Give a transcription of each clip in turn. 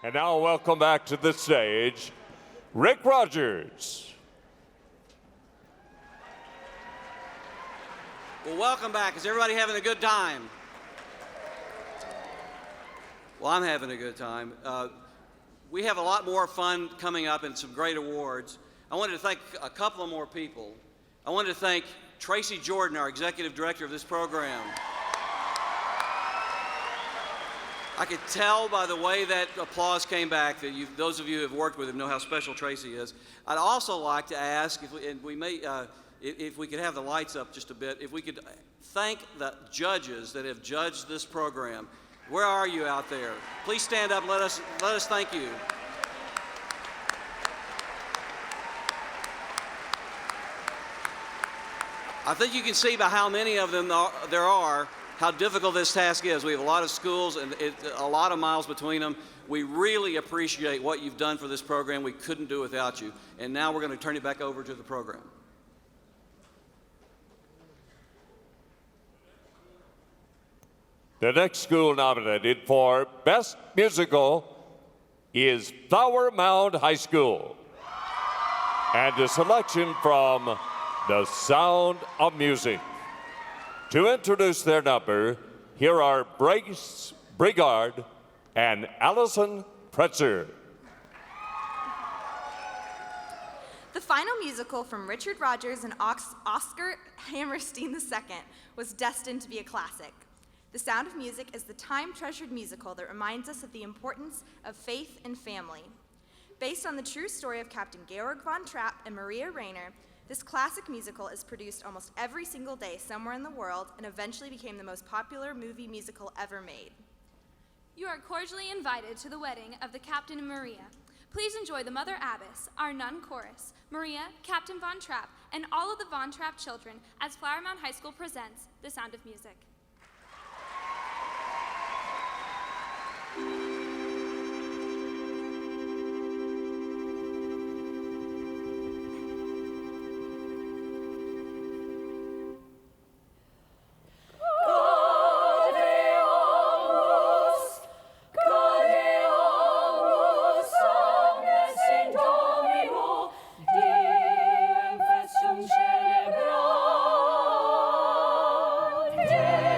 And now welcome back to the stage, Rick Rogers. Well, welcome back. Is everybody having a good time? Well, I'm having a good time. We have a lot more fun coming up and some great awards. I wanted to thank a couple of more people. I wanted to thank Tracy Jordan, our executive director of this program. I could tell by the way that applause came back that those of you who have worked with him know how special Tracy is. I'd also like to ask, if we could have the lights up just a bit, if we could thank the judges that have judged this program. Where are you out there? Please stand up and let us thank you. I think you can see by how many of them there are how difficult this task is. We have a lot of schools and a lot of miles between them. We really appreciate what you've done for this program. We couldn't do it without you. And now we're going to turn it back over to the program. The next school nominated for Best Musical is Flower Mound High School. And a selection from The Sound of Music. To introduce their number, here are Bryce Brigard and Allison Pretzer. The final musical from Richard Rogers and Oscar Hammerstein II was destined to be a classic. The Sound of Music is the time-treasured musical that reminds us of the importance of faith and family. Based on the true story of Captain Georg von Trapp and Maria Rainer, this classic musical is produced almost every single day somewhere in the world and eventually became the most popular movie musical ever made. You are cordially invited to the wedding of the Captain and Maria. Please enjoy the Mother Abbess, our nun chorus, Maria, Captain Von Trapp, and all of the Von Trapp children as Flower Mound High School presents The Sound of Music. Yeah.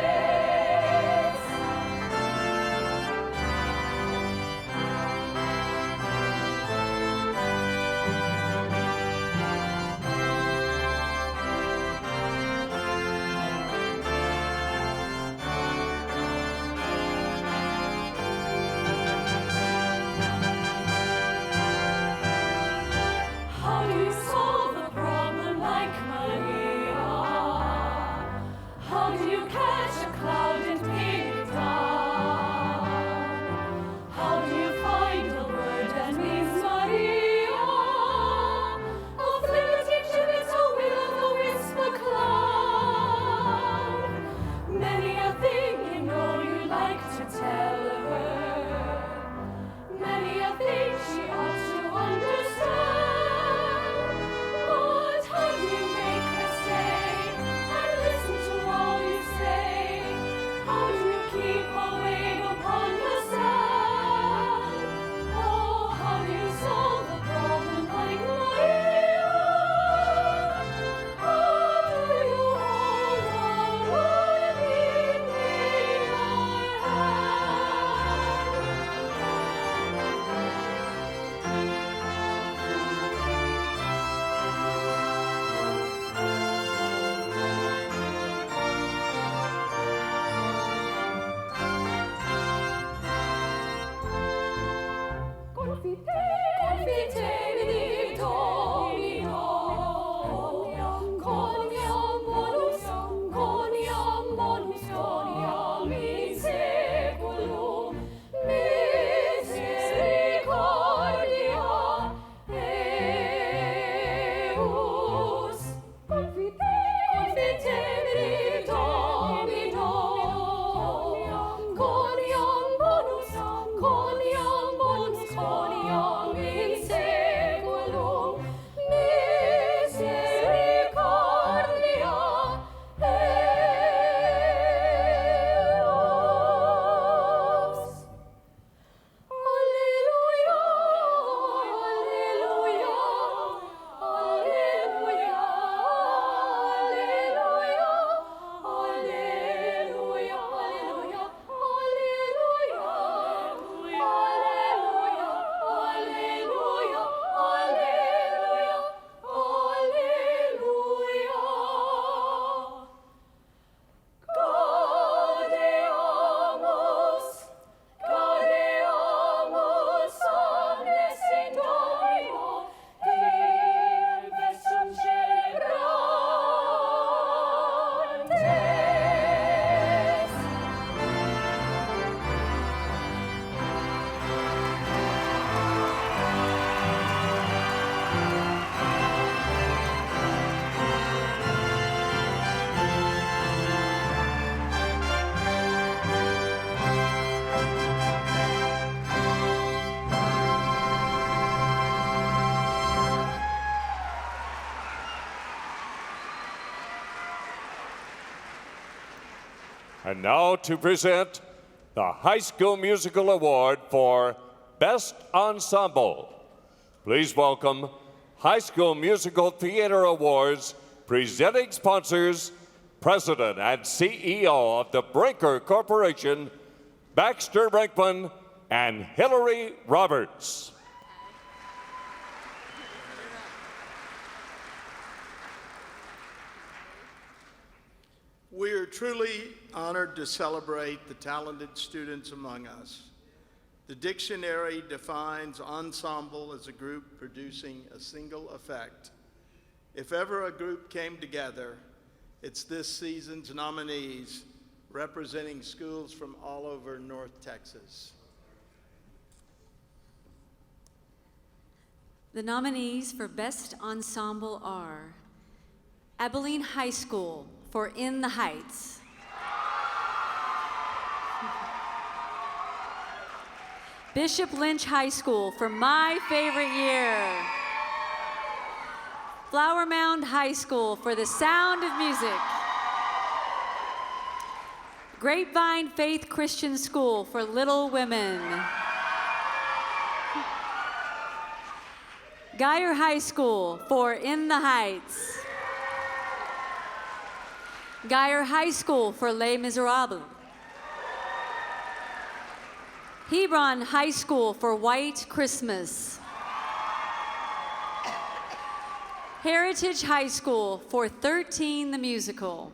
And now to present the High School Musical Award for Best Ensemble. Please welcome High School Musical Theater Awards presenting sponsors, President and CEO of the Brinker Corporation, Baxter Brinkman and Hillary Roberts. We are truly honored to celebrate the talented students among us. The dictionary defines ensemble as a group producing a single effect. If ever a group came together, it's this season's nominees representing schools from all over North Texas. The nominees for Best Ensemble are Abilene High School for In the Heights, Bishop Lynch High School for My Favorite Year, Flower Mound High School for The Sound of Music, Grapevine Faith Christian School for Little Women, Geyer High School for In the Heights, Geyer High School for Les Miserables, Hebron High School for White Christmas, Heritage High School for 13 the Musical,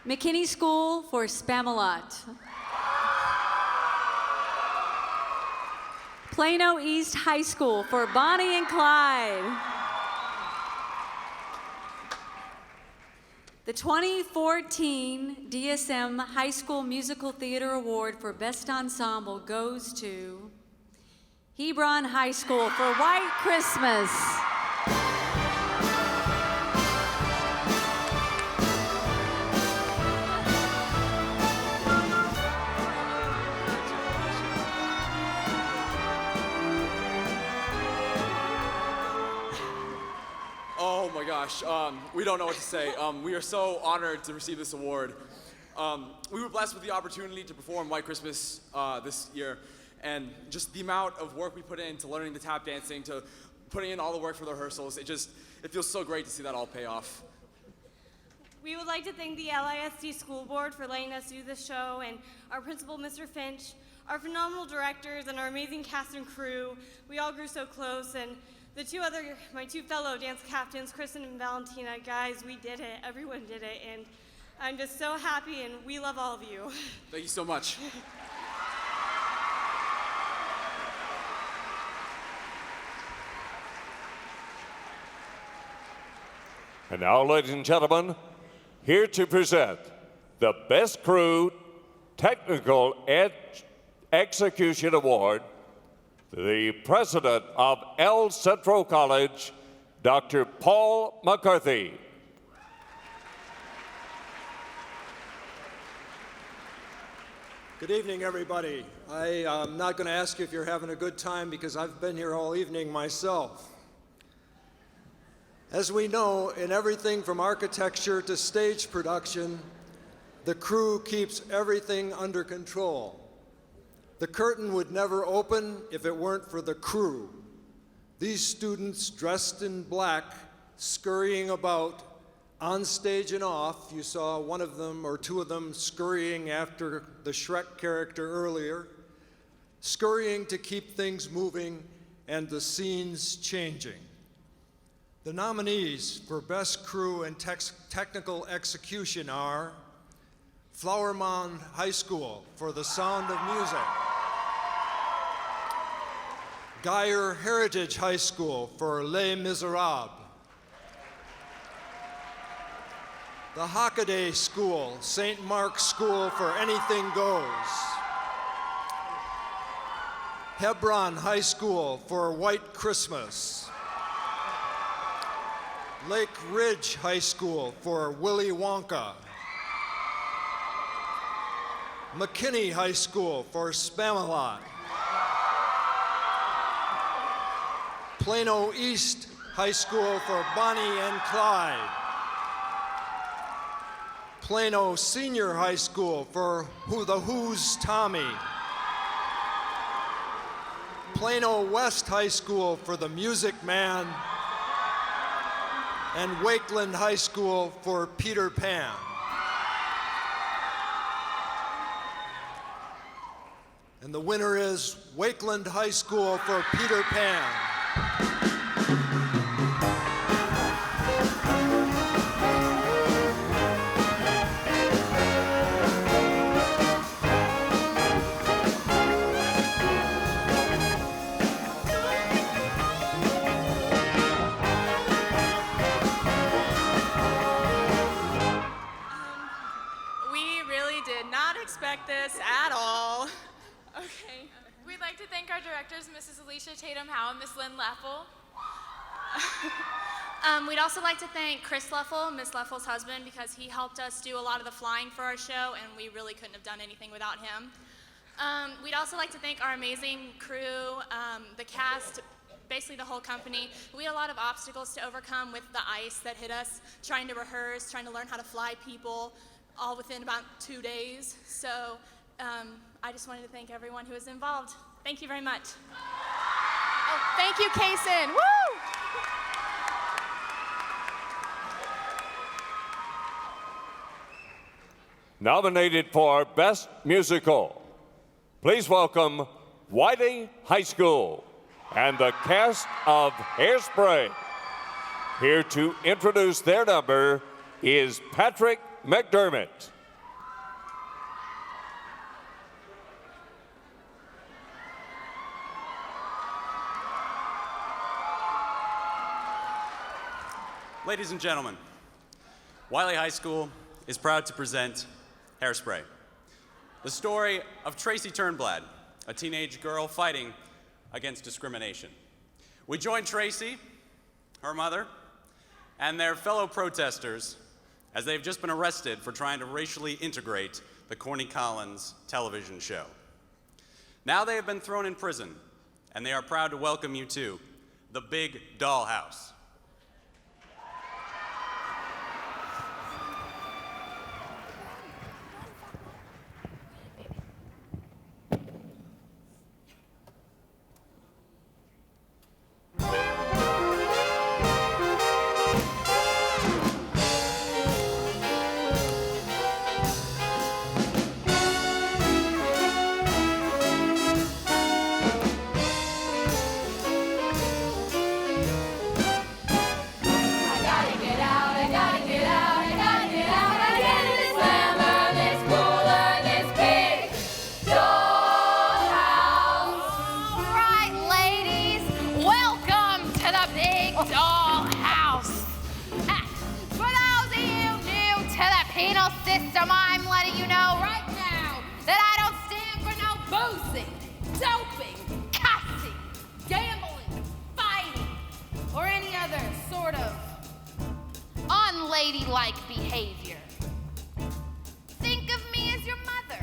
McKinney School for Spamalot, Plano East High School for Bonnie and Clyde, the 2014 DSM High School Musical Theater Award for Best Ensemble goes to Hebron High School for White Christmas. Oh my gosh, we don't know what to say. We are so honored to receive this award. We were blessed with the opportunity to perform White Christmas this year, and just the amount of work we put into learning the tap dancing, to putting in all the work for the rehearsals, it feels so great to see that all pay off. We would like to thank the LISD School Board for letting us do this show, and our principal, Mr. Finch, our phenomenal directors, and our amazing cast and crew. We all grew so close, and my two fellow dance captains, Kristen and Valentina, guys, we did it. Everyone did it, and I'm just so happy, and we love all of you. Thank you so much. And now, ladies and gentlemen, here to present the Best Crew Technical Execution Award, the president of El Centro College, Dr. Paul McCarthy. Good evening, everybody. I'm not going to ask you if you're having a good time because I've been here all evening myself. As we know, in everything from architecture to stage production, the crew keeps everything under control. The curtain would never open if it weren't for the crew. These students dressed in black, scurrying about, on stage and off. You saw one of them or two of them scurrying after the Shrek character earlier, scurrying to keep things moving and the scenes changing. The nominees for Best Crew and Technical Execution are Flower Mound High School for The Sound of Music, Geyer Heritage High School for Les Miserables, the Hockaday School, St. Mark's School for Anything Goes, Hebron High School for White Christmas, Lake Ridge High School for Willy Wonka, McKinney High School for Spamalot, Plano East High School for Bonnie and Clyde, Plano Senior High School for The Who's Tommy. Plano West High School for The Music Man. And Wakeland High School for Peter Pan. And the winner is Wakeland High School for Peter Pan. We really did not expect this at all. Okay. We'd like to thank our directors, Mrs. Alicia Tatum Howe and Miss Lynn Leffel. We'd also like to thank Chris Leffel, Miss Leffel's husband, because he helped us do a lot of the flying for our show, and we really couldn't have done anything without him. We'd also like to thank our amazing crew, the cast, basically the whole company. We had a lot of obstacles to overcome with the ice that hit us, trying to rehearse, trying to learn how to fly people, all within about 2 days. So I just wanted to thank everyone who was involved. Thank you very much. Oh, thank you, Kaysen. Woo! Nominated for Best Musical, please welcome Wiley High School and the cast of Hairspray. Here to introduce their number is Patrick McDermott. Ladies and gentlemen, Wiley High School is proud to present Hairspray, the story of Tracy Turnblad, a teenage girl fighting against discrimination. We join Tracy, her mother, and their fellow protesters as they've just been arrested for trying to racially integrate the Corny Collins television show. Now they have been thrown in prison, and they are proud to welcome you to the Big Dollhouse. System, I'm letting you know right now that I don't stand for no boozing, doping, cussing, gambling, fighting, or any other sort of unladylike behavior. Think of me as your mother.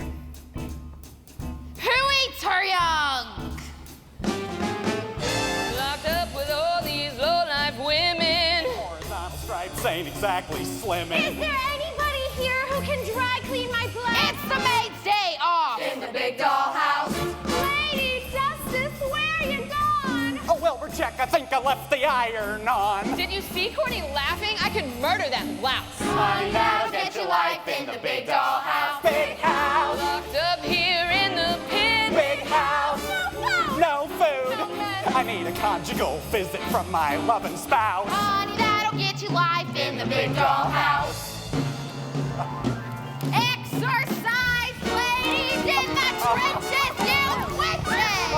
Who eats her young? Locked up with all these low-life women. Horizontal stripes ain't exactly slimming. Is there anybody here who can dry clean my blood? It's the maid's day off. In the Big Dollhouse. Lady Justice, where you gone? Oh, Wilbur, check, I think I left the iron on. Did you see Courtney laughing? I could murder that blouse. Honey, that'll get your life in the Big Dollhouse. Big house. Locked up here in the pit. Big house. No food. I need a conjugal visit from my loving spouse. Honey, that'll get you life in the Big Dollhouse. Exercise, ladies, in the trenches, you witches!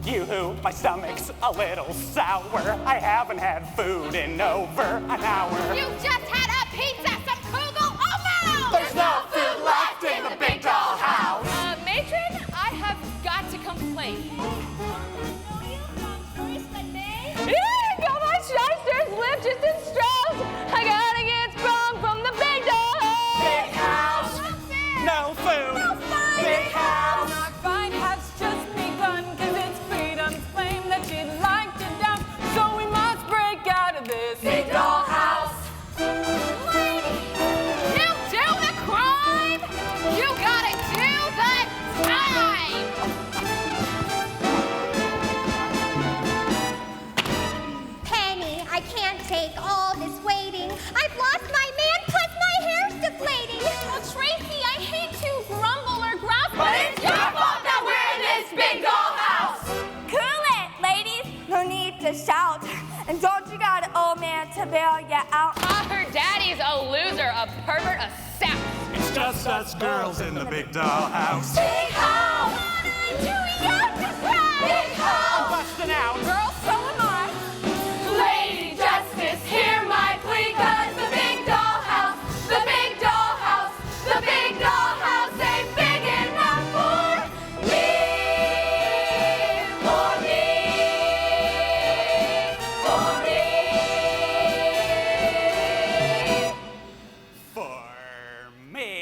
Yoo-hoo, my stomach's a little sour. I haven't had food in over an hour. You just had a pizza, some kugel, oh no! There's no food left in the Big Dollhouse. Matron, I have got to complain. Got my shysters, lip just in Strauss. I gotta get sprung from the Big Dollhouse. Big house. No food. No fun. Big house. Our fight has just begun, 'cause it's freedom's flame that she'd like to down. So we must break out of this. get out. Her daddy's a loser, a pervert, a sap. It's just us girls in the big dollhouse. Big house! I'm too young to cry! Big house! I'm busting out. Girl, so am I. Lady Justice, hear my plea, 'cause the big dollhouse, the big dollhouse, the big dollhouse ain't big enough for me, for me, for me. For me.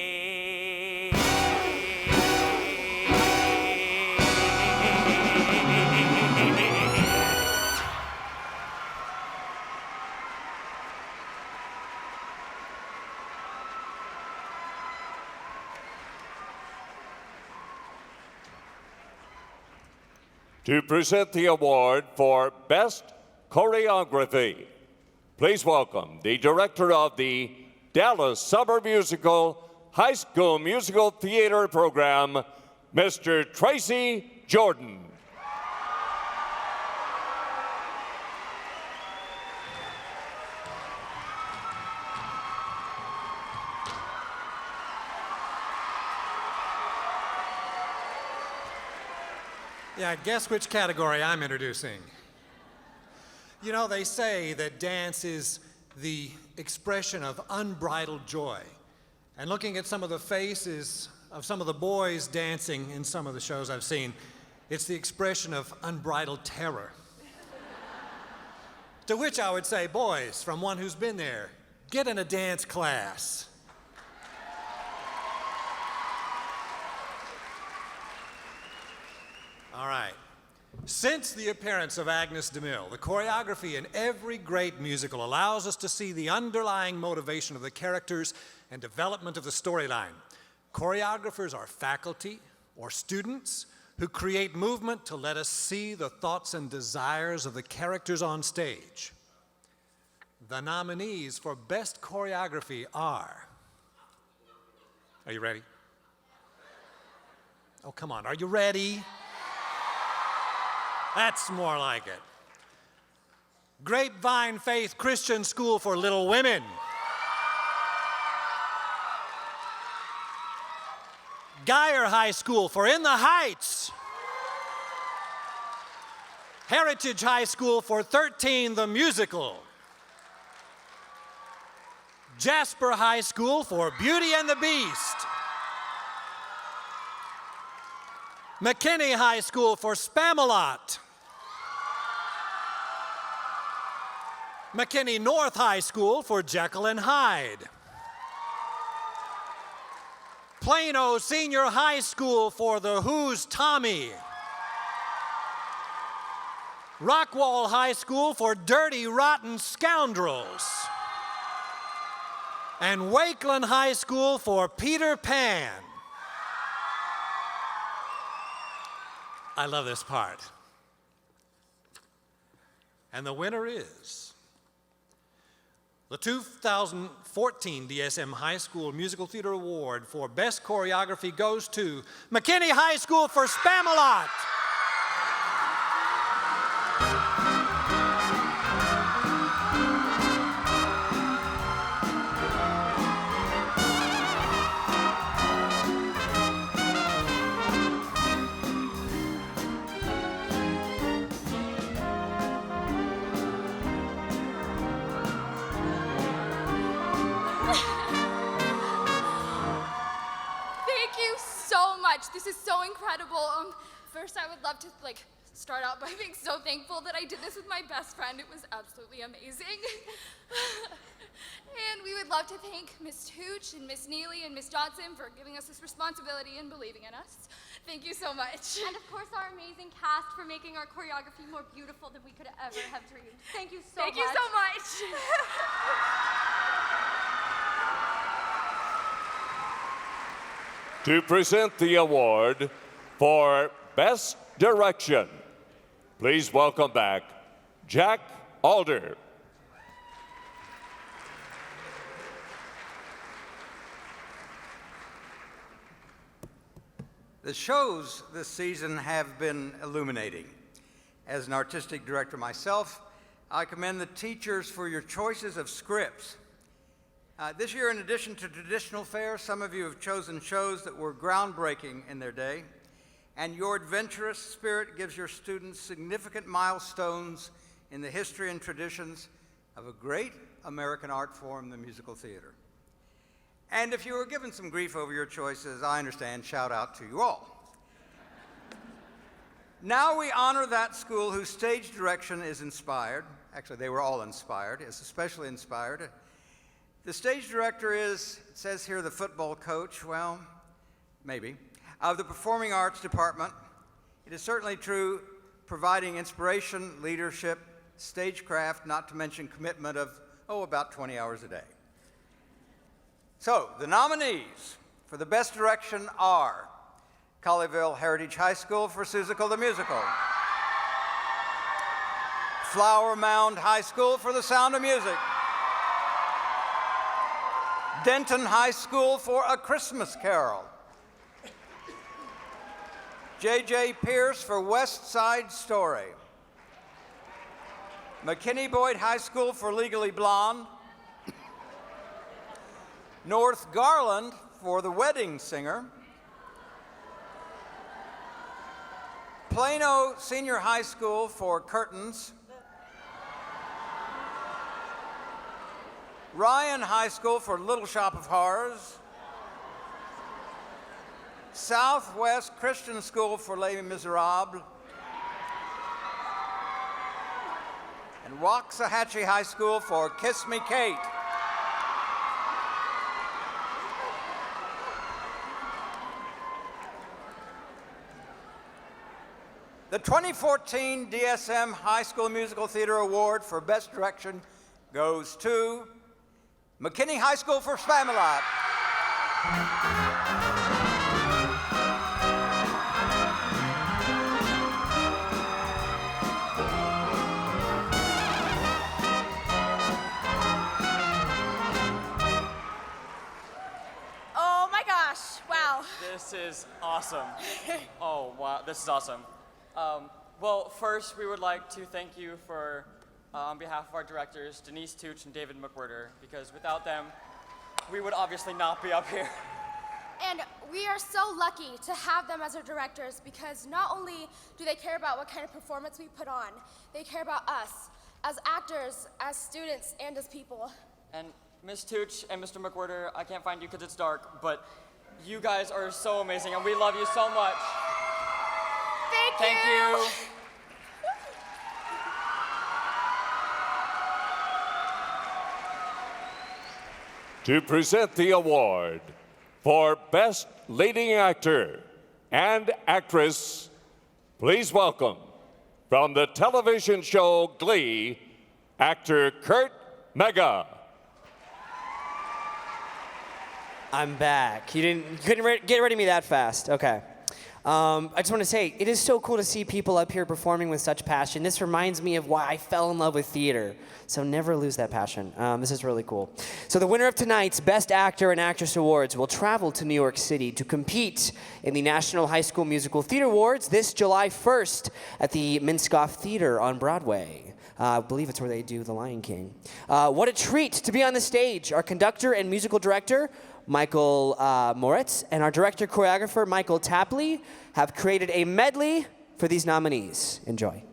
To present the award for Best Choreography, please welcome the director of the Dallas Summer Musical High School Musical Theater Program, Mr. Tracy Jordan. Yeah, guess which category I'm introducing. You know, they say that dance is the expression of unbridled joy. And looking at some of the faces of some of the boys dancing in some of the shows I've seen, it's the expression of unbridled terror. To which I would say, boys, from one who's been there, get in a dance class. All right. Since the appearance of Agnes DeMille, the choreography in every great musical allows us to see the underlying motivation of the characters and development of the storyline. Choreographers are faculty or students who create movement to let us see the thoughts and desires of the characters on stage. The nominees for Best Choreography are you ready? Oh, come on, are you ready? That's more like it. Grapevine Faith Christian School for Little Women. Geyer High School for In the Heights. Heritage High School for 13 the Musical. Jasper High School for Beauty and the Beast. McKinney High School for Spamalot. McKinney North High School for Jekyll and Hyde. Plano Senior High School for The Who's Tommy. Rockwall High School for Dirty Rotten Scoundrels. And Wakeland High School for Peter Pan. I love this part. And the winner is the 2014 DSM High School Musical Theater Award for Best Choreography goes to McKinney High School for Spamalot. This is so incredible. First, I would love to start out by being so thankful that I did this with my best friend. It was absolutely amazing. And we would love to thank Miss Hooch and Miss Neely and Miss Johnson for giving us this responsibility and believing in us. Thank you so much. And of course, our amazing cast for making our choreography more beautiful than we could ever have dreamed. Thank you so much. Thank you so much. To present the award for Best Direction, please welcome back Jack Alder. The shows this season have been illuminating. As an artistic director myself, I commend the teachers for your choices of scripts. This year, in addition to traditional fare, some of you have chosen shows that were groundbreaking in their day, and your adventurous spirit gives your students significant milestones in the history and traditions of a great American art form, the musical theater. And if you were given some grief over your choices, I understand, shout out to you all. Now we honor that school whose stage direction is inspired. Actually, they were all inspired. It's especially inspired. The stage director is, it says here, the football coach. Well, maybe. Of the Performing Arts Department. It is certainly true, providing inspiration, leadership, stagecraft, not to mention commitment of, about 20 hours a day. So, the nominees for the best direction are Colleyville Heritage High School for Seussical the Musical, Flower Mound High School for The Sound of Music, Denton High School for A Christmas Carol, J.J. Pierce for West Side Story, McKinney Boyd High School for Legally Blonde, North Garland for The Wedding Singer, Plano Senior High School for Curtains, Ryan High School for Little Shop of Horrors, Southwest Christian School for Les Miserables, and Waxahachie High School for Kiss Me Kate. The 2014 DSM High School Musical Theater Award for Best Direction goes to McKinney High School for Spamalot. Oh my gosh, wow. This is awesome. Oh, wow, this is awesome. Well, first, we would like to thank you for, on behalf of our directors, Denise Tooch and David McWhirter, because without them, we would obviously not be up here. And we are so lucky to have them as our directors because not only do they care about what kind of performance we put on, they care about us as actors, as students, and as people. And Ms. Tooch and Mr. McWhirter, I can't find you because it's dark, but you guys are so amazing, and we love you so much. Thank you. To present the award for Best Leading Actor and Actress, please welcome, from the television show Glee, actor Kurt Mega. I'm back. You couldn't get rid of me that fast. Okay. I just want to say, it is so cool to see people up here performing with such passion. This reminds me of why I fell in love with theater. So never lose that passion. This is really cool. So the winner of tonight's Best Actor and Actress Awards will travel to New York City to compete in the National High School Musical Theater Awards this July 1st at the Minskoff Theater on Broadway. I believe it's where they do The Lion King. What a treat to be on the stage. Our conductor and musical director, Michael Moritz, and our director-choreographer, Michael Tapley, have created a medley for these nominees. Enjoy.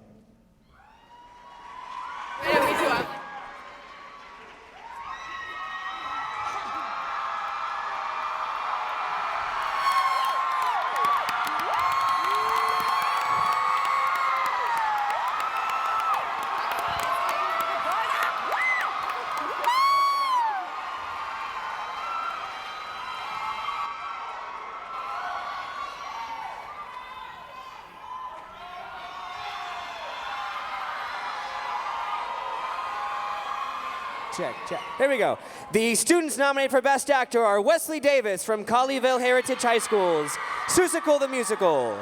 Check. Here we go. The students nominated for Best Actor are Wesley Davis from Colleyville Heritage High School's Seussical the Musical,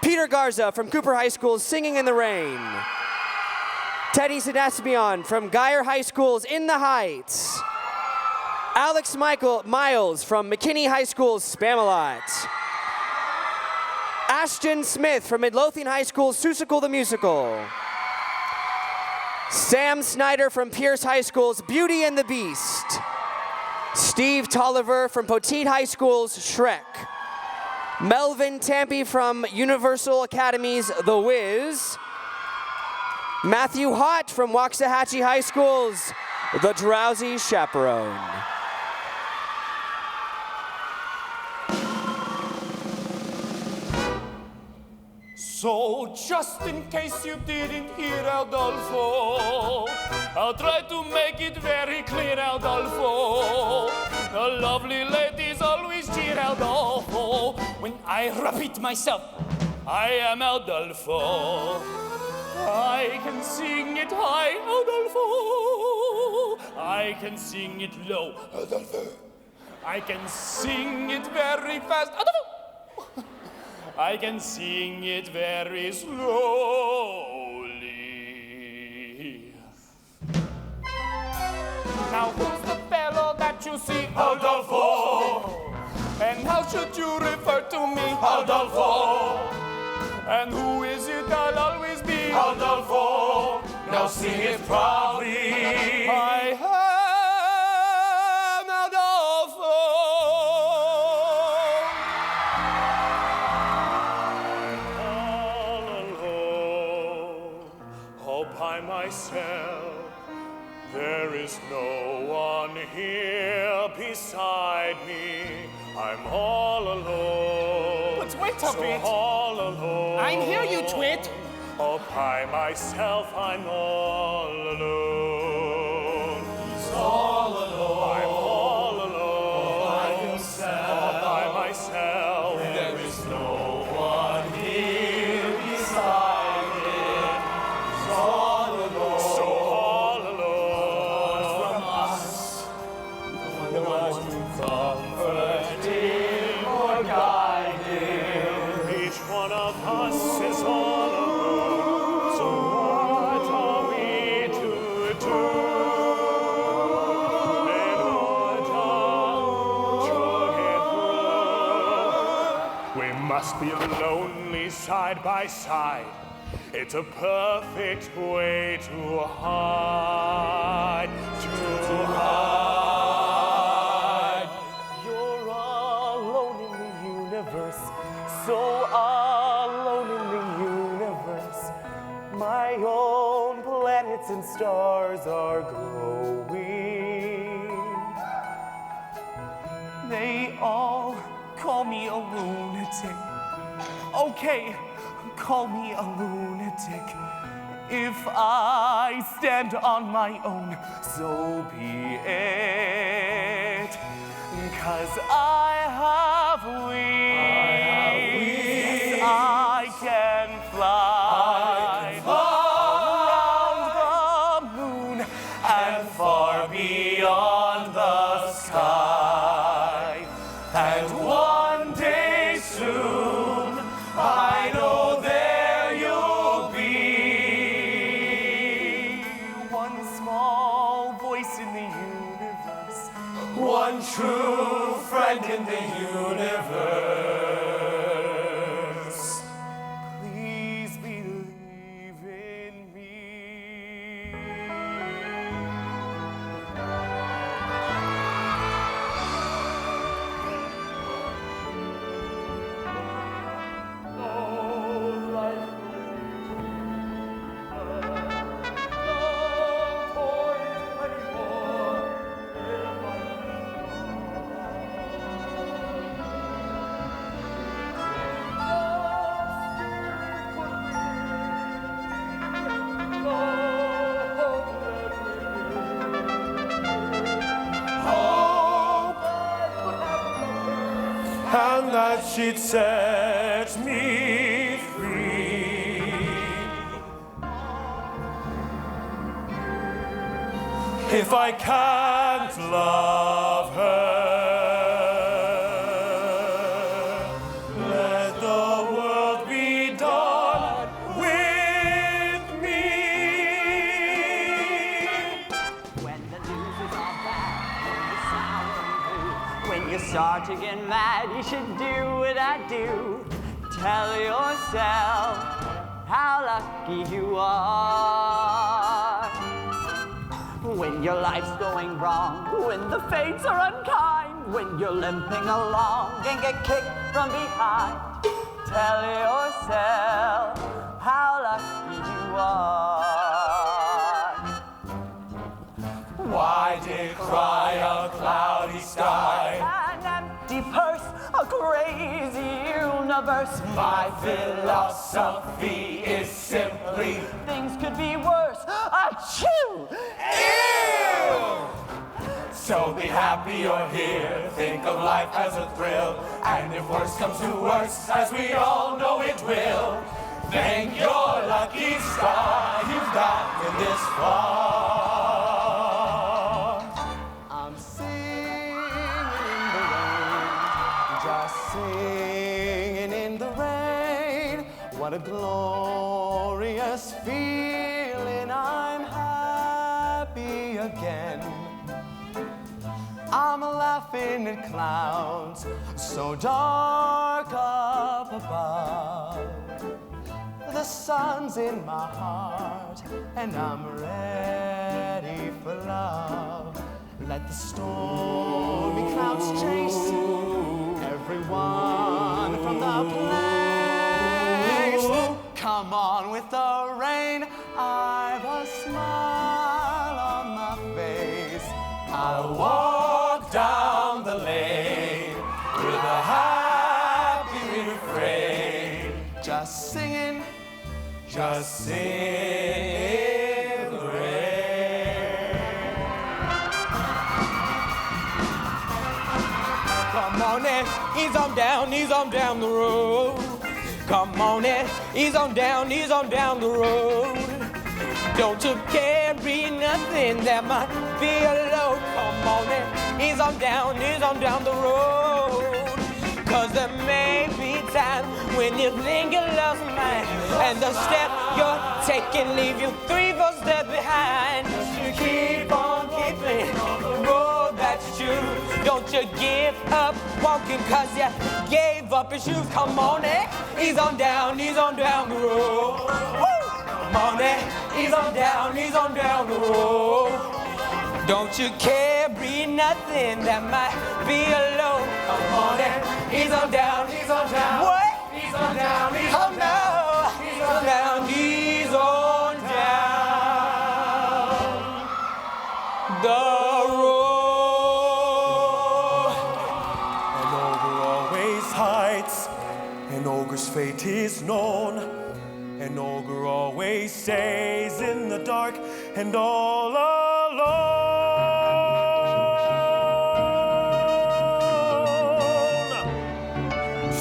Peter Garza from Cooper High School's Singing in the Rain, Teddy Sedaspian from Geyer High School's In the Heights, Alex Miles from McKinney High School's Spamalot, Ashton Smith from Midlothian High School's Seussical the Musical, Sam Snyder from Pierce High School's Beauty and the Beast. Steve Tolliver from Poteet High School's Shrek. Melvin Tampy from Universal Academy's The Wiz. Matthew Hott from Waxahachie High School's The Drowsy Chaperone. So, just in case you didn't hear, Adolfo, I'll try to make it very clear, Adolfo. The lovely ladies always cheer, Adolfo. When I repeat myself, I am Adolfo. I can sing it high, Adolfo. I can sing it low, Adolfo. I can sing it very fast, Adolfo. I can sing it very slowly. Now who's the fellow that you see? Adolfo. And how should you refer to me? Adolfo. And who is it I'll always be? Adolfo. Now sing it proudly. I am Adolfo. By myself, there is no one here beside me. I'm all alone. But wait a bit. All alone. I'm here, you twit. All by myself, I'm all alone. He's all alone. I'm all alone. All by himself. All by myself. There is no one here beside me. He's all alone. So all alone from us. No one to comfort him or guide him. Each one of us is all alone. So what are we to do? And what are we must be lonely side by side. It's a perfect way to hide, to hide. You're alone in the universe, so alone in the universe. My own planets and stars are glowing. They all call me a lunatic. Okay, call me a lunatic. If I stand on my own, so be it. 'Cause I have wings. I can fly around the moon and far beyond the sky. And one day soon, I know there you'll be. One small voice in the universe, one true friend in the universe. Please believe in me. And that she'd set me free. If I can't love her, let the world be done with me. When the news is all bad, when you're sour and blue, when you start to get mad, you should do what I do. Tell yourself how lucky you are. when your life's going wrong, when the fates are unkind, when you're limping along and get kicked from behind. Tell yourself how lucky you are. Why did cry a cloudy sky? An empty purse, a crazy universe. My philosophy is simply things could be worse. Achoo! Ew! So be happy you're here. Think of life as a thrill. And if worse comes to worse, as we all know it will, thank your lucky star you've gotten this far. I'm singing in the rain, just singing in the rain. What a glorious feeling, I'm happy again. I'm laughing at clouds so dark up above. The sun's in my heart and I'm ready for love. Let the stormy clouds chase everyone from the place. Come on with the rain, I've a smile on my face. I'll walk down the lane with a happy refrain, just singing in the rain. Come on and ease on down the road. Come on and ease on down the road. Don't you carry nothing that might be a load. Come on and ease on down the road. Cause there may be times when you think you lost mine, and the step you're taking leave you 3-4 steps behind. You keep on keeping the road that you choose. Don't you give up walking cause you gave up your shoes. Come on and ease on down the road. Woo! Come on and ease on down the road. Don't you carry nothing that might be a load. Come on and ease on down. What? Ease on down, ease Oh on no! Ease on down the road. An ogre always hides, an ogre's fate is known. An ogre always stays in the dark and all alone.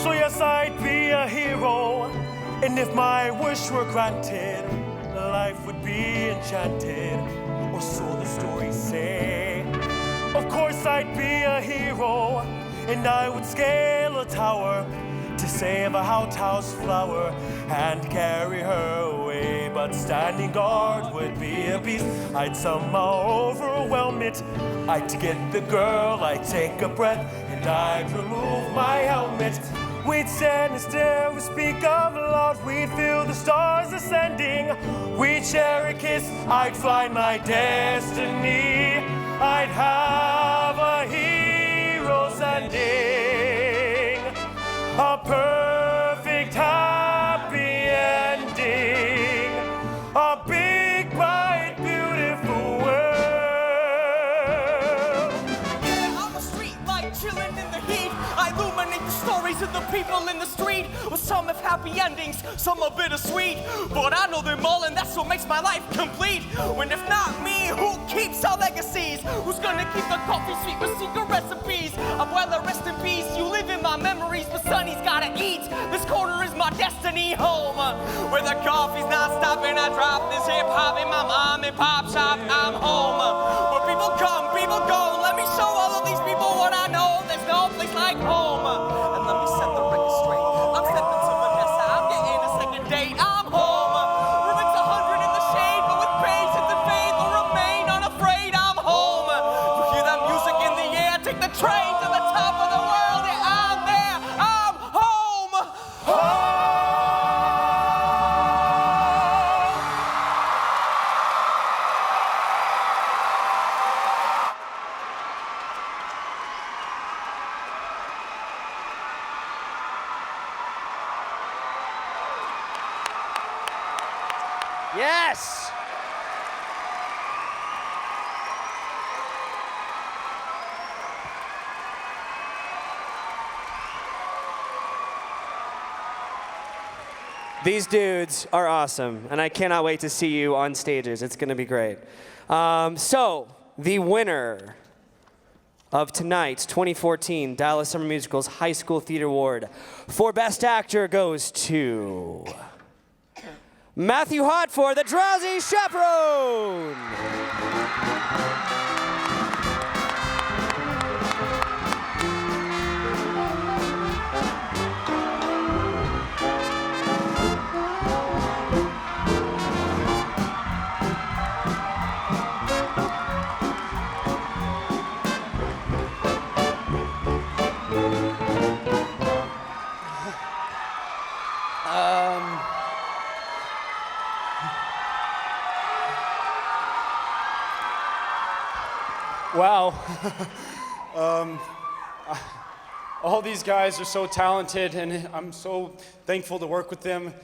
So yes, I'd be a hero, and if my wish were granted, life would be enchanted, or so the stories say. Of course I'd be a hero, and I would scale a tower to save a outhouse flower and carry her away. But standing guard would be a beast. I'd somehow overwhelm it. I'd get the girl, I'd take a breath, and I'd remove my helmet. We'd stand and stare, we'd speak of love, we'd feel the stars ascending. We'd share a kiss, I'd find my destiny. I'd have a hero's ending, a perfect happy ending, a big, bright, beautiful world. Yeah, I'm a street light chilling in the heat. I illuminate the stories of the people in the street. Well, some have happy endings, some are bittersweet, but I know them all and that's what makes my life complete. When if not me, who keeps our legacies? Who's gonna keep the coffee sweet with secret recipes? Abuela, rest in peace, you live in my memories, but Sonny's gotta eat. This corner is my destiny home, where the coffee's not stopping. I drop this hip hop in my mom and pop shop. I'm home, where people come, people go. Let me show all of these people what I know. There's no place like home. And let me set the record straight. I'm stepping to Vanessa, I'm getting a second date. I'm home, where it's 100 in the shade, but with patience and faith will remain unafraid. I'm home. You hear that music in the air? Take the train to the top of the world. Yeah, I'm there. I'm home. Yes! These dudes are awesome, and I cannot wait to see you on stages. It's going to be great. So, the winner of tonight's 2014 Dallas Summer Musicals High School Theater Award for Best Actor goes to Matthew Hott for The Drowsy Chaperone. Wow. All these guys are so talented, and I'm so thankful to work with them.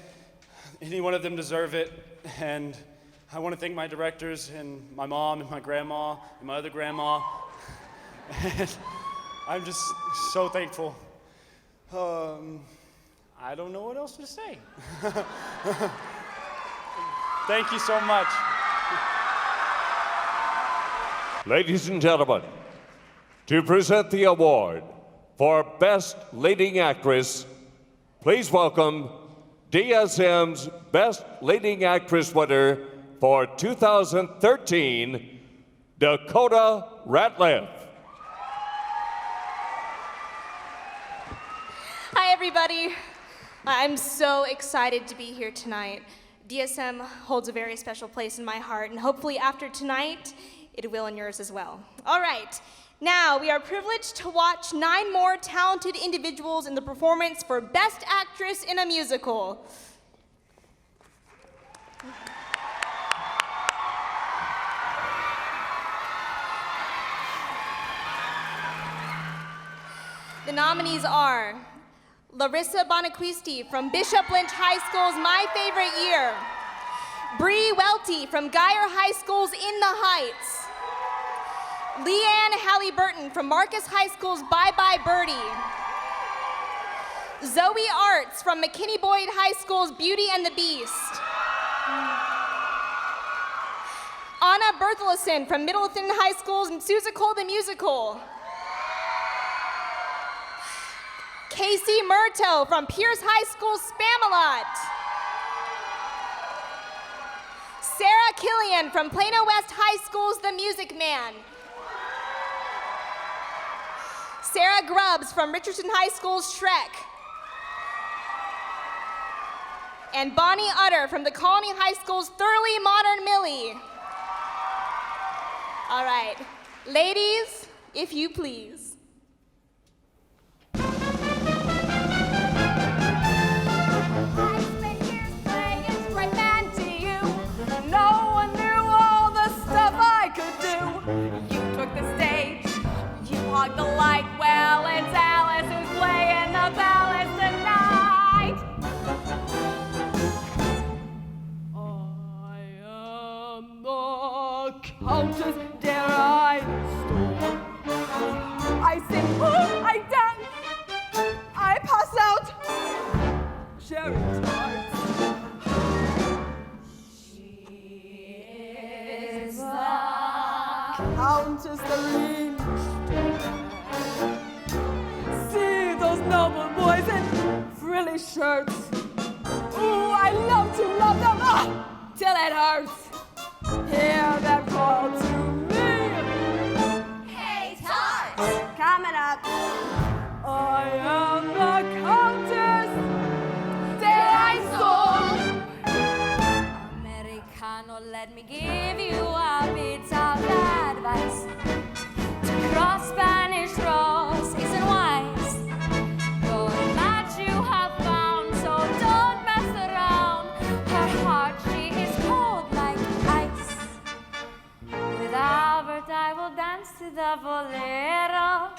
Any one of them deserve it, and I want to thank my directors and my mom and my grandma and my other grandma. And I'm just so thankful. I don't know what else to say. Thank you so much. Ladies and gentlemen, to present the award for Best Leading Actress, please welcome DSM's Best Leading Actress winner for 2013, Dakota Ratliff. Hi, everybody. I'm so excited to be here tonight. DSM holds a very special place in my heart, and hopefully after tonight, it will in yours as well. All right, now we are privileged to watch 9 more talented individuals in the performance for Best Actress in a Musical. The nominees are Larissa Bonaquisti from Bishop Lynch High School's My Favorite Year, Bree Welty from Geyer High School's In the Heights, Leanne Halliburton from Marcus High School's Bye Bye Birdie, Zoe Arts from McKinney Boyd High School's Beauty and the Beast, Anna Berthelsen from Middleton High School's Seussical the Musical, Casey Murto from Pierce High School's Spamalot, Sarah Killian from Plano West High School's The Music Man, Sarah Grubbs from Richardson High School's Shrek, and Bonnie Utter from the Colony High School's Thoroughly Modern Millie. All right, ladies, if you please. The light, well, it's Alice who's playing the ballast tonight. I am the Countess, dare I storm? I sing, I dance, I pass out cherry tarts. She is the Countess, the noble boys in frilly shirts. Ooh, I love to love them, till it hurts. Hear them call to me. Hey, Tart! Coming up. I am the Countess de Aizol. Americano, let me give you a bit of advice. To cross Spanish roses and wines. I will dance to the bolero.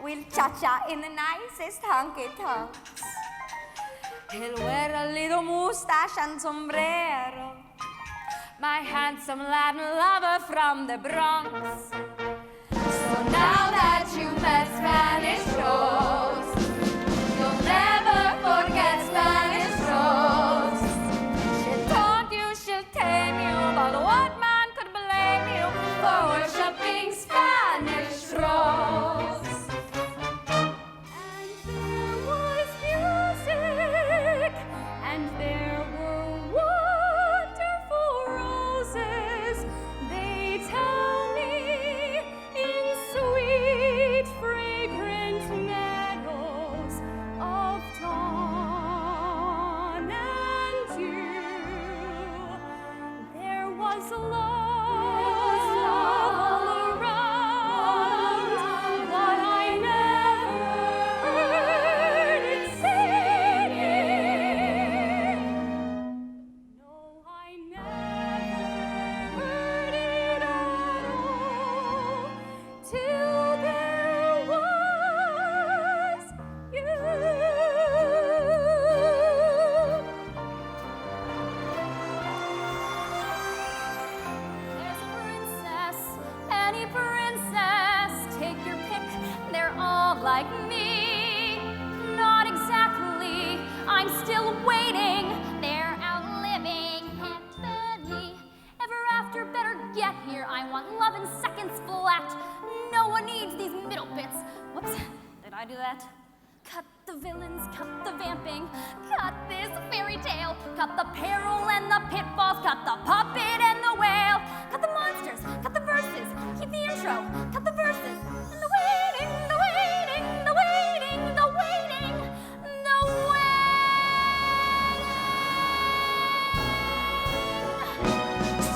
We'll cha-cha in the nicest honky-tonks. He'll wear a little mustache and sombrero. my handsome Latin lover from the Bronx. So now that you've met Spanish Rose, you'll never forget Spanish Rose. She'll taunt you, she'll tame you, but what man could blame you for worshiping Spanish Rose? And there was music, and there were wonderful roses. They tell me in sweet, fragrant meadows of dawn and dew, there was love all around, but I never heard it singing. No, I never heard it at all till there was you. There's a princess, any princess, take your pick, they're all like me. Not exactly, I'm still waiting, they're outliving Anthony. Ever after, better get here, I want love in seconds flat. No one needs these middle bits. Whoops, did I do that? Cut the villains, cut the vamping, cut this fairy tale, cut the peril and the pitfalls, cut the puppet and the whale, cut the monsters, cut the verses, keep the intro, cut the verses, and the waiting, the waiting, the waiting, the waiting, the waiting.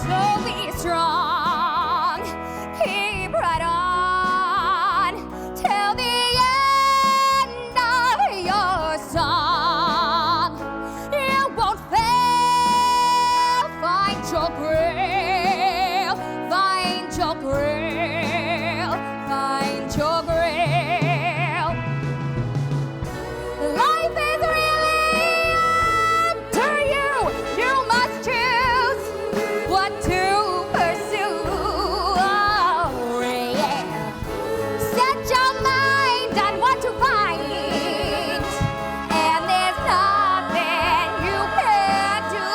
So be strong, keep right on, till the end of your song. You won't fail, find your grail, find your grail, find your grail. Life is really under you. You must choose what to pursue. Oh, yeah. Set your mind on what to find, and there's nothing you can do.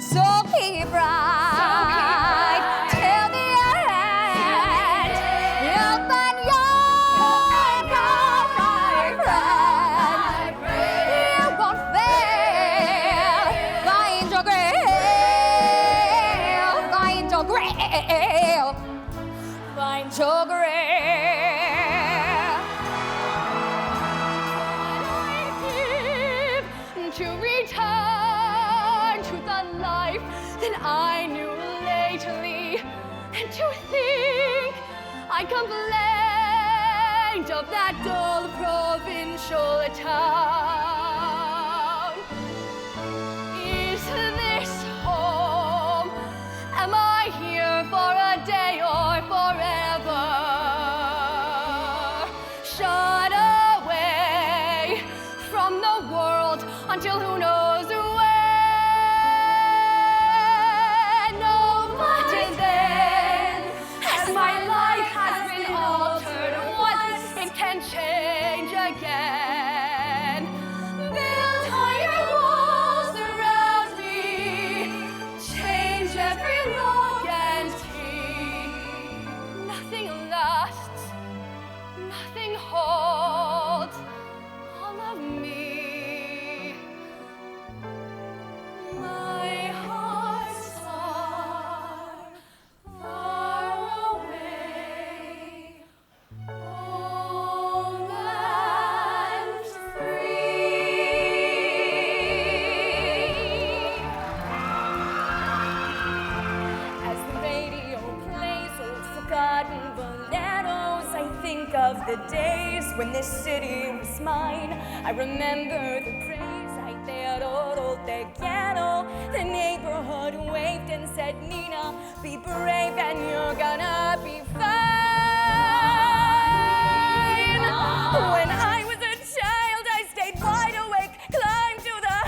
So keep right till the end. You'll find your goal, my friend. You won't fail. Find your grail. Find your grail. Find your grail. To return to the life that I knew lately, and to think I complained of that dull provincial town. Is this home? Am I here for a day or forever? Shut away from the world until who knows when. No, but then, as my life has been altered once, it can change again. Build higher walls around me, change every lock and key. Nothing lasts, nothing holds all of me. My heart's far away, home and free. As the radio plays old forgotten boleros, I think of the days when this city was mine. I remember the praise I Teodoro te quiero. The neighborhood waved and said, Nina, be brave and you're gonna be fine. When I was a child, I stayed wide awake, climbed to the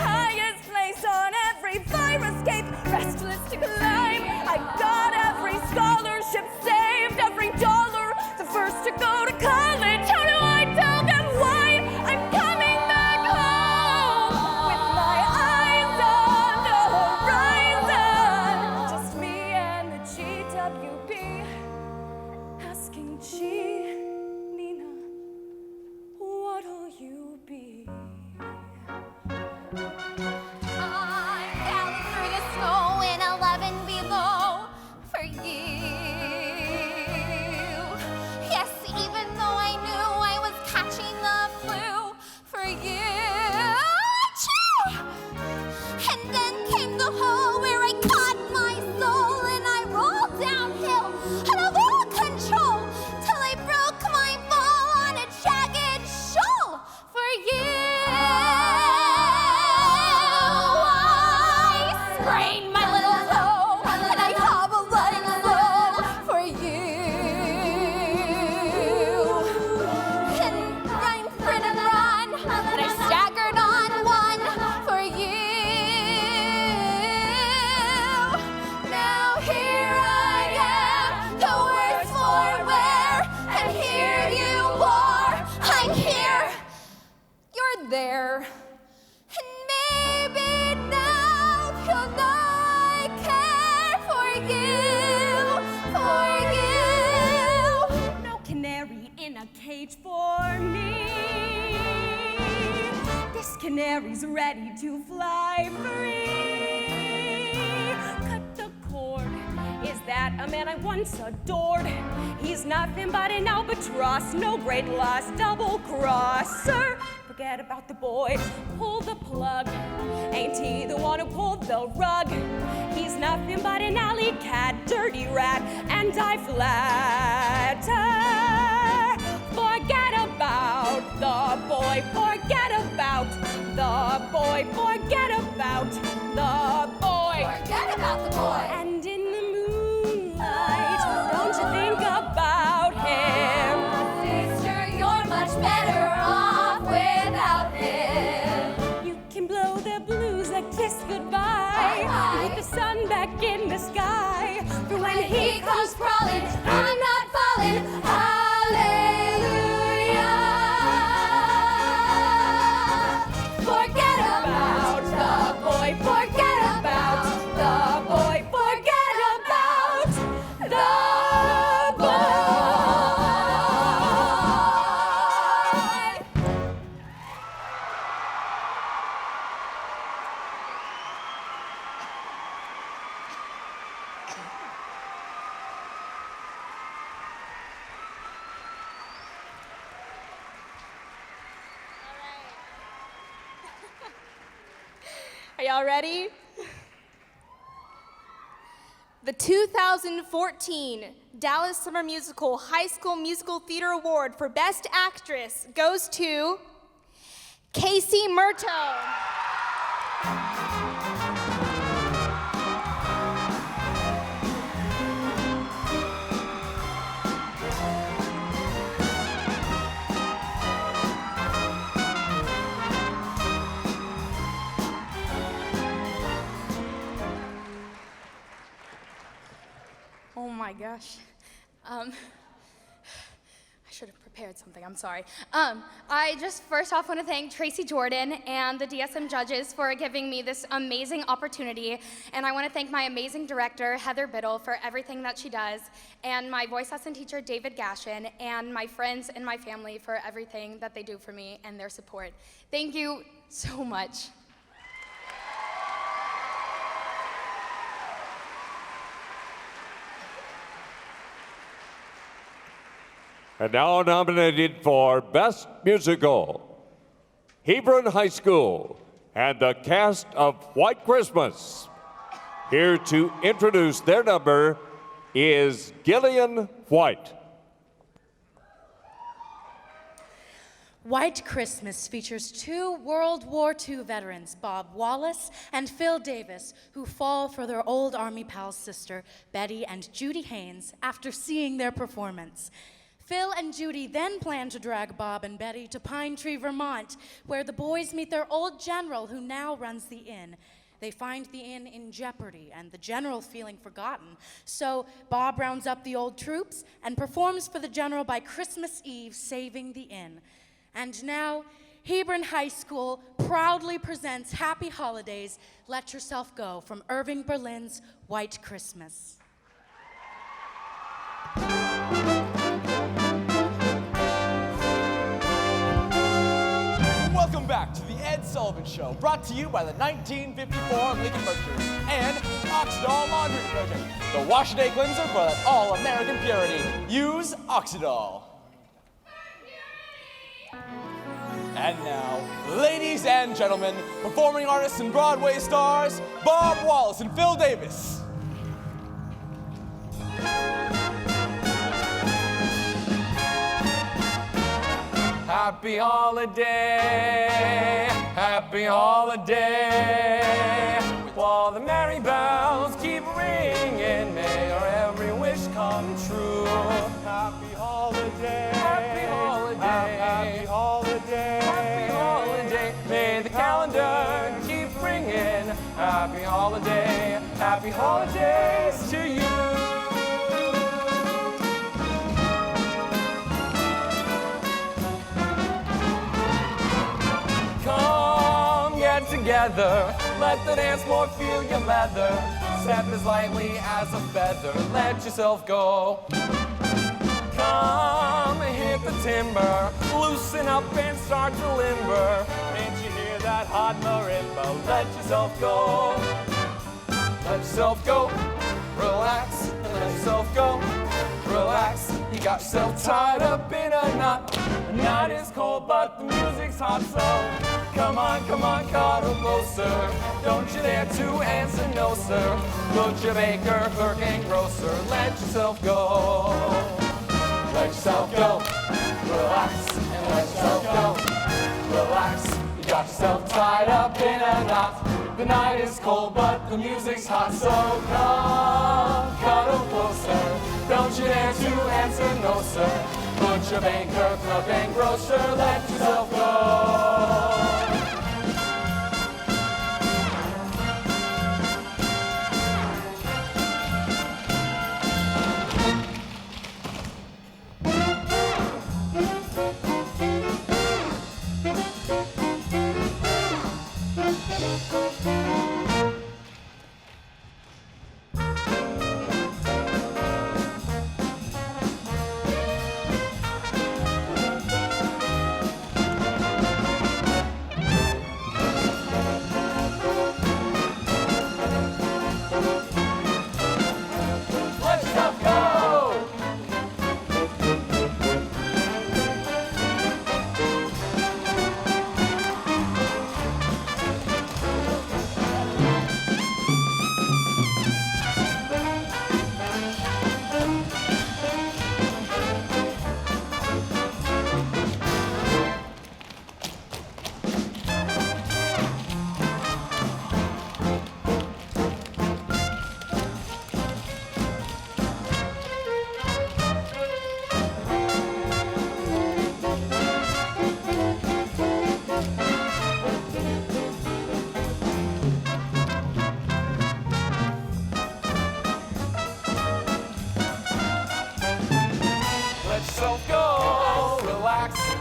in a cage for me. This canary's ready to fly free. Cut the cord. Is that a man I once adored? He's nothing but an albatross, no great loss, double crosser. Forget about the boy, pull the plug. Ain't he the one who pulled the rug? He's nothing but an alley cat, dirty rat, and I flatter. Forget about the boy, forget about the boy, forget about the boy. Forget about the boy. And in the moonlight, don't you think about him? Sister, you're much better off without him. You can blow the blues a kiss goodbye. Bye-bye. With the sun back in the sky. For when He comes crawling, I'm not falling. Hallelujah. Forget about the boy. Forget about the boy. Forget about the boy. Are y'all ready? The 2014 Dallas Summer Musical High School Musical Theater Award for Best Actress goes to Casey Murto. Oh my gosh. I should have prepared something, I'm sorry. I just first off want to thank Tracy Jordan and the DSM judges for giving me this amazing opportunity. And I want to thank my amazing director, Heather Biddle, for everything that she does, and my voice lesson teacher, David Gashin, and my friends and my family for everything that they do for me and their support. Thank you so much. And now nominated for Best Musical, Hebron High School and the cast of White Christmas. Here to introduce their number is Gillian White. White Christmas features two World War II veterans, Bob Wallace and Phil Davis, who fall for their old Army pal's sister, Betty and Judy Haynes, after seeing their performance. Phil and Judy then plan to drag Bob and Betty to Pine Tree, Vermont, where the boys meet their old general who now runs the inn. They find the inn in jeopardy and the general feeling forgotten. So Bob rounds up the old troops and performs for the general by Christmas Eve, saving the inn. And now, Hebron High School proudly presents Happy Holidays, Let Yourself Go from Irving Berlin's White Christmas. Welcome back to the Ed Sullivan Show, brought to you by the 1954 Lincoln Mercury and Oxydol Laundry Detergent, the wash-a-day cleanser for that all-American purity. Use Oxydol. And now, ladies and gentlemen, performing artists and Broadway stars, Bob Wallace and Phil Davis. Happy holiday, happy holiday. While the merry bells keep ringing, may our every wish come true. Happy holiday, happy holiday, happy holiday, happy holiday. May the calendar keep ringing. Happy holiday, happy holidays to you. Together, let the dance floor feel your leather. Step as lightly as a feather. Let yourself go. Come, hit the timber. Loosen up and start to limber. Can't you hear that hot marimba? Let yourself go. Let yourself go. Relax and let yourself go. Relax. You got yourself tied up in a knot. The night is cold, but the music's hot, so come on, cuddle closer. Don't you dare to answer no, sir. Butcher, baker, clerk, and grocer. Let yourself go. Let yourself go. Relax and let yourself go. Relax. You got yourself tied up in a knot. The night is cold, but the music's hot, so come, cuddle closer. Don't you dare to answer no, sir. Butcher, banker, clerk, and grocer. Let yourself go.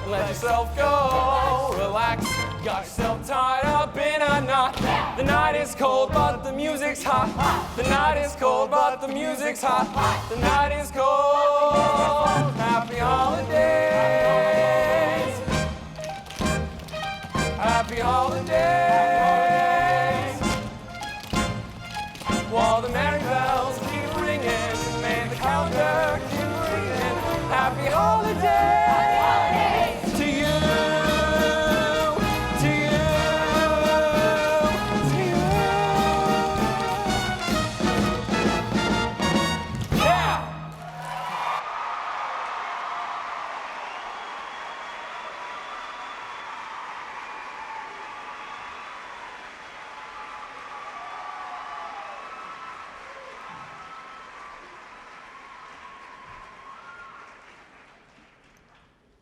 Let yourself go, relax. Got yourself tied up in a knot. The night is cold, but the music's hot. The night is cold, but the music's hot. The night is cold. Happy holidays. Happy holidays. While the merry bells keep ringing, may the calendar keep ringing. Happy holidays.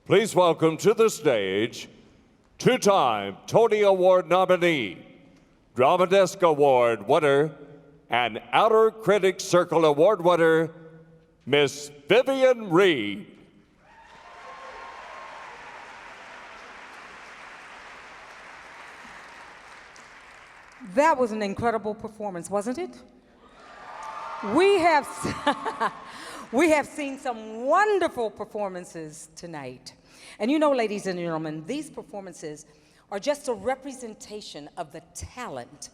Please welcome to the stage two-time Tony Award nominee, Drama Desk Award winner, and Outer Critics Circle Award winner, Miss Vivian Reed. That was an incredible performance, wasn't it? We have seen some wonderful performances tonight. And you know, ladies and gentlemen, these performances are just a representation of the talent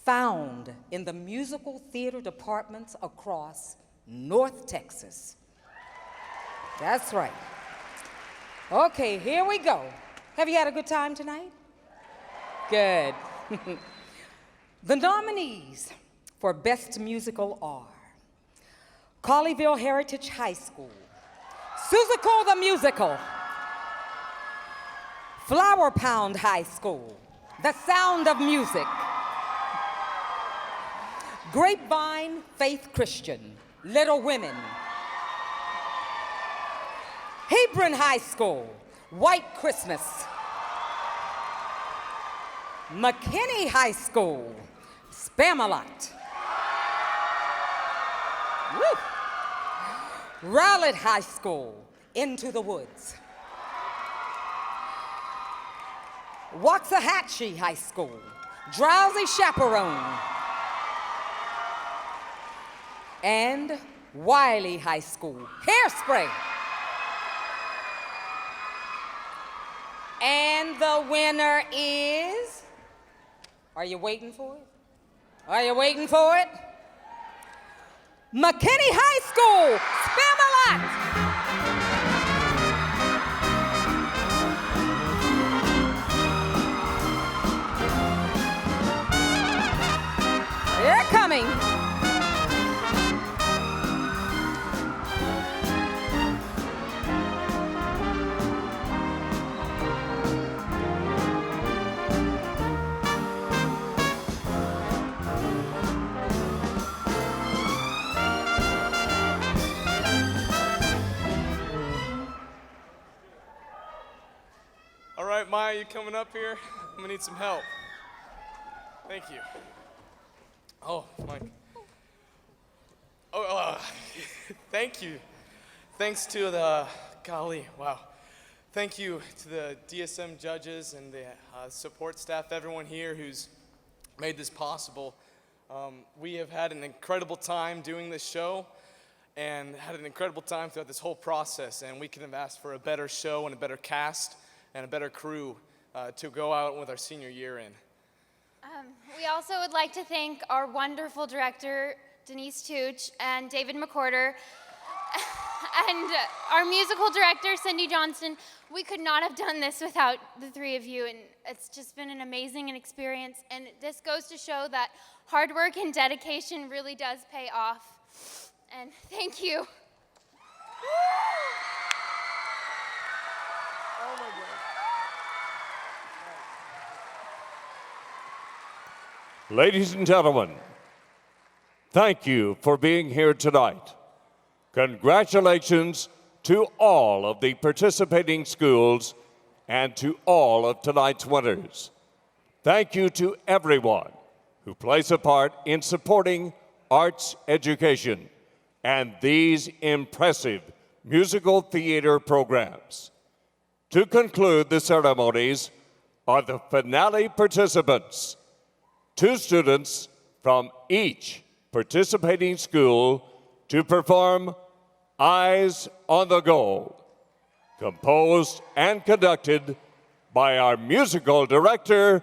found in the musical theater departments across North Texas. That's right. Okay, here we go. Have you had a good time tonight? Good. The nominees for Best Musical are Colleyville Heritage High School, Suzico the Musical, Flower Pound High School, The Sound of Music, Grapevine Faith Christian, Little Women, Hebron High School, White Christmas, McKinney High School, Spamalot, Rowlett High School, Into the Woods, Waxahachie High School, Drowsy Chaperone, and Wiley High School, Hairspray. the winner is, are you waiting for it? Are you waiting for it? McKinney High School, Spamalot. They're coming. All right, Maya, you coming up here? I'm gonna need some help. Thank you. Oh, Mike. Oh, thank you. Thanks to the, golly, wow. Thank you to the DSM judges and the support staff, everyone here who's made this possible. We have had an incredible time doing this show and had an incredible time throughout this whole process, and we couldn't have asked for a better show and a better cast and a better crew to go out with our senior year in. We also would like to thank our wonderful director, Denise Tooch, and David McWhorter, and our musical director, Cindy Johnston. We could not have done this without the three of you, and it's just been an amazing experience. And this goes to show that hard work and dedication really does pay off. And thank you. Oh my God. Ladies and gentlemen, thank you for being here tonight. Congratulations to all of the participating schools and to all of tonight's winners. Thank you to everyone who plays a part in supporting arts education and these impressive musical theater programs. To conclude the ceremonies are the finale participants. 2 students from each participating school to perform Eyes on the Goal, composed and conducted by our musical director,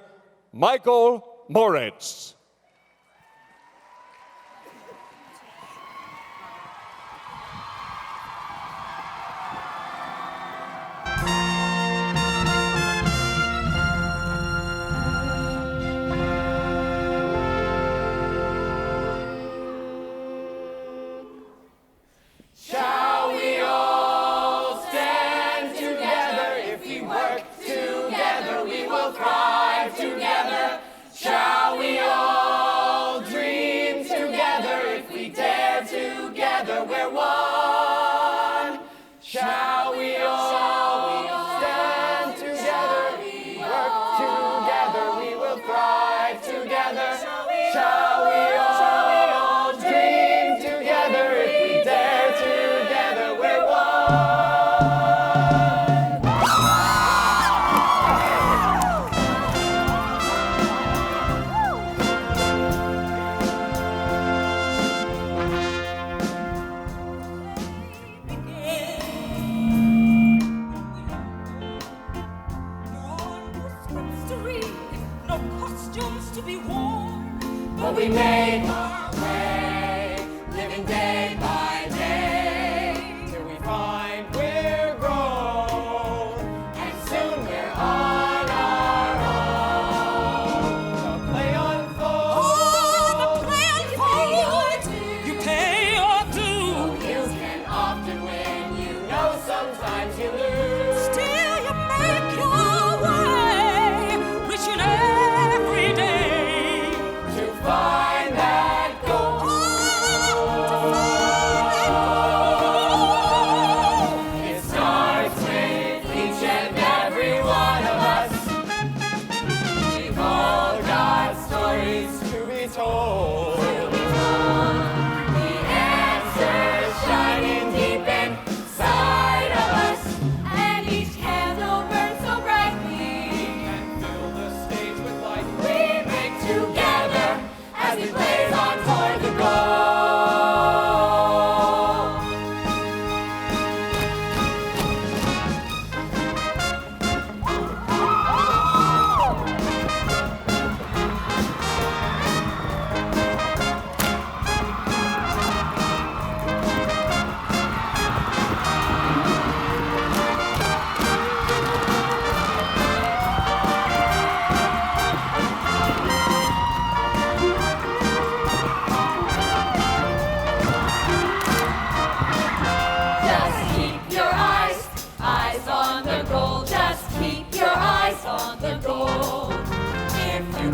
Michael Moritz. Shall we all stand together? If we work together, we will thrive together. Shall we all dream together? If we dare together, we're one. Shall we all stand together? Work together, we will thrive together. Shall we all dream together? If we dare together, we're one. No costumes to be worn, but we make our way, living day by day, till we find we're grown, and soon we're on our own. The play unfolds. The play unfolds. You pay or do. You can often win. You know sometimes you lose. Still you make your way, reaching every day to find that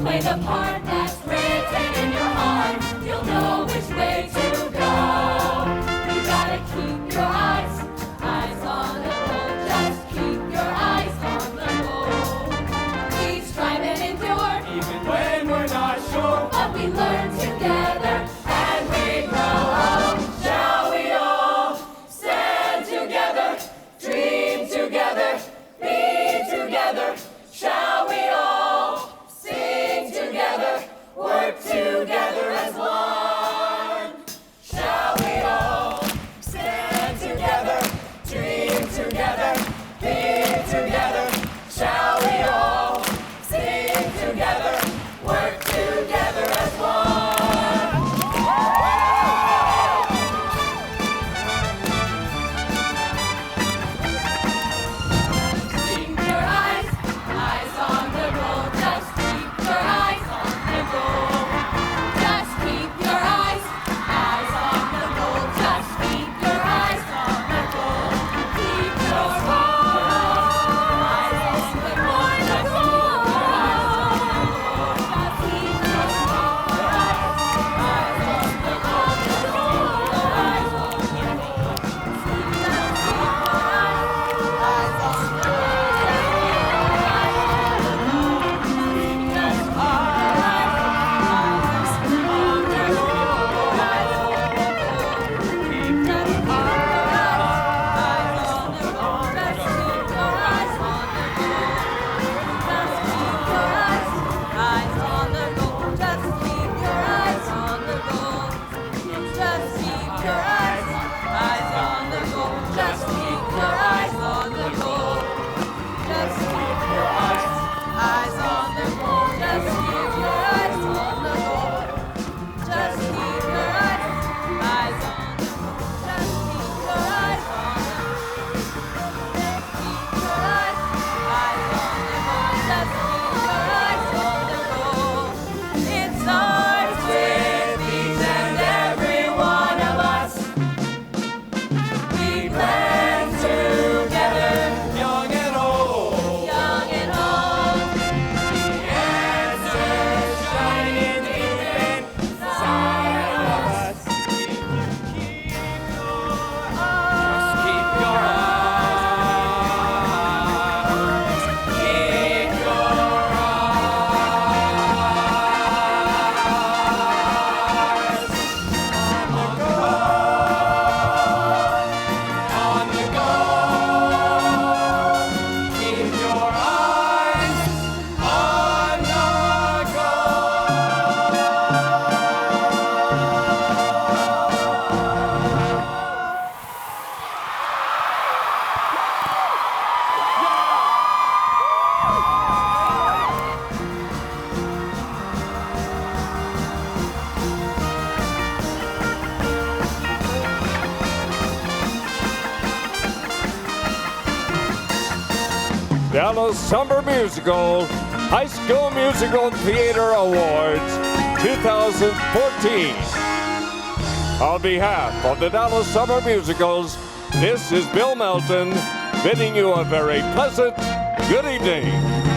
play the part that's written in your heart. You'll know which way to go. You gotta keep your eyes on the goal. Just keep your eyes on the goal. We strive and endure, Even when we're not sure, but we learn together and we grow. Shall we all stand together, dream together, be together? Shall we all sing together, work together as one? Shall we all stand together, dream together, be together? Shall we all sing together, work together as one? Keep your eyes on the goal. Just keep your eyes on the goal. Just keep your eyes on the goal. Just keep your eyes on the goal. Keep your eyes on the goal. Just keep your eyes It's ours with each and every one of us. We blend together, young and old. young and old. The answer's shining deep inside of us. Just keep your eyes. Keep your on the go. Keep your eyes on the go. Dallas Summer Musical High School Musical Theater Awards 2014. On behalf of the Dallas Summer Musicals, this is Bill Melton bidding you a very pleasant good evening.